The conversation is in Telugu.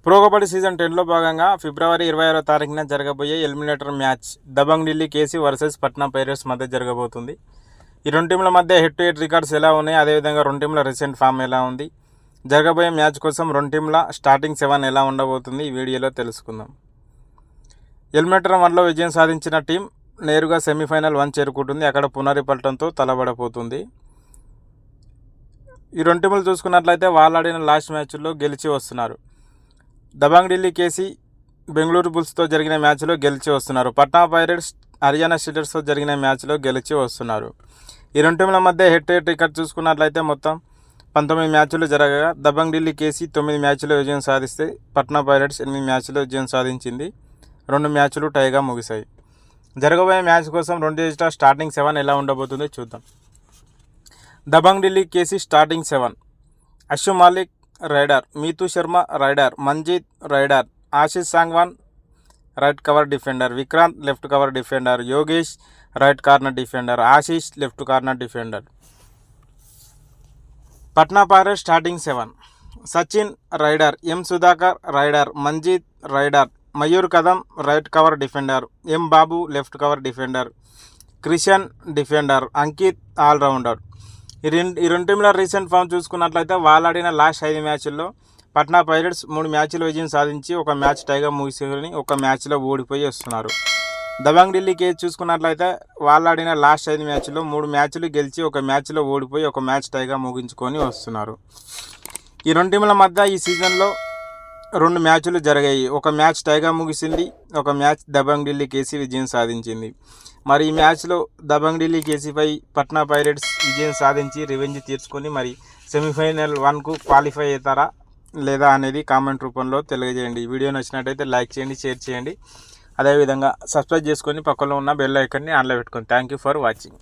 ప్రో కబడ్డీ సీజన్ 10లో భాగంగా ఫిబ్రవరి 26వ తారీఖున జరగబోయే eliminator match Dabang Delhi KC versus Patna pirates మధ్య జరగబోతుంది. ఈ రెండు టీంల మధ్య హెడ్ టు హెడ్ రికార్డ్స్ ఎలా ఉన్నాయి, అదేవిధంగా రెండు టీంల రీసెంట్ ఫామ్ ఎలా ఉంది, జరగబోయే మ్యాచ్ కోసం రెండు టీంల స్టార్టింగ్ 7 ఎలా ఉండబోతుంది ఈ వీడియోలో తెలుసుకుందాం. ఎలిమినేటర్ 1లో విజయం సాధించిన టీం నేరుగా సెమీఫైనల్ 1 చేరుకుంటుంది. అక్కడ పునరిపల్టంతో తలబడబోతుంది. ఈ రెండు టీములు చూసుకున్నట్లయితే వాళ్ళు ఆడిన లాస్ట్ మ్యాచ్లో గెలిచి వస్తున్నారు. దబంగ్ ఢిల్లీ కేసీ బెంగళూరు బుల్స్తో జరిగిన మ్యాచ్లో గెలిచి వస్తున్నారు. పట్నా పైరేట్స్ హర్యానా స్టీలర్స్తో జరిగిన మ్యాచ్లో గెలిచి వస్తున్నారు. ఈ రెండు టీముల మధ్య హెడ్ టు హెడ్ రికార్డ్ చూసుకున్నట్లయితే మొత్తం 19 మ్యాచ్లు జరగగా దబంగ్ ఢిల్లీ కేసీ 9 మ్యాచ్లో విజయం సాధిస్తే పట్నా పైరేట్స్ 8 మ్యాచ్లో విజయం సాధించింది. 2 మ్యాచ్లు టైగా ముగిశాయి. జరగబోయే మ్యాచ్ కోసం రెండు జట్ల స్టార్టింగ్ 7 ఎలా ఉండబోతుందో చూద్దాం. Dabang Delhi KC starting 7: Ashu Malik raider, Meetu Sharma raider, Manjeet raider, Ashish Sangwan right cover defender, Vikrant left cover defender, Yogesh right corner defender, Ashish left corner defender. Patna pirates starting 7: Sachin raider, M Sudhakar raider, Manjeet raider, Mayur Kadam right cover defender, M Babu left cover defender, Krishan defender, Ankit allrounder. ఈ రెండు టీంల రీసెంట్ ఫామ్ చూసుకున్నట్లయితే వాళ్ళు ఆడిన లాస్ట్ 5 మ్యాచ్ల్లో పట్నా పైరేట్స్ 3 మ్యాచ్లు విజయం సాధించి 1 మ్యాచ్ టైగా ముగిసుకొని 1 మ్యాచ్లో ఓడిపోయి వస్తున్నారు. దబంగ్ ఢిల్లీ కేసు చూసుకున్నట్లయితే వాళ్ళు ఆడిన లాస్ట్ 5 మ్యాచ్ల్లో 3 మ్యాచ్లు గెలిచి 1 మ్యాచ్లో ఓడిపోయి 1 మ్యాచ్ టైగా ముగించుకొని వస్తున్నారు. ఈ రెండు టీంల మధ్య ఈ సీజన్లో 2 మ్యాచ్లు జరిగాయి. 1 మ్యాచ్ టైగా ముగిసింది, 1 మ్యాచ్ దబంగ్ ఢిల్లీ కేసీ విజయం సాధించింది. మరి ఈ మ్యాచ్లో దబంగ్ ఢిల్లీ కేసీపై పట్నా పైరేట్స్ విజయం సాధించి రివెంజ్ తీర్చుకొని మరి సెమీఫైనల్ 1కు క్వాలిఫై అవుతారా లేదా అనేది కామెంట్ రూపంలో తెలియజేయండి. వీడియో నచ్చినట్టయితే లైక్ చేయండి, షేర్ చేయండి. అదేవిధంగా సబ్స్క్రైబ్ చేసుకొని పక్కలో ఉన్న బెల్ ఐకాన్ని ఆన్లో పెట్టుకోండి. Thank you for watching.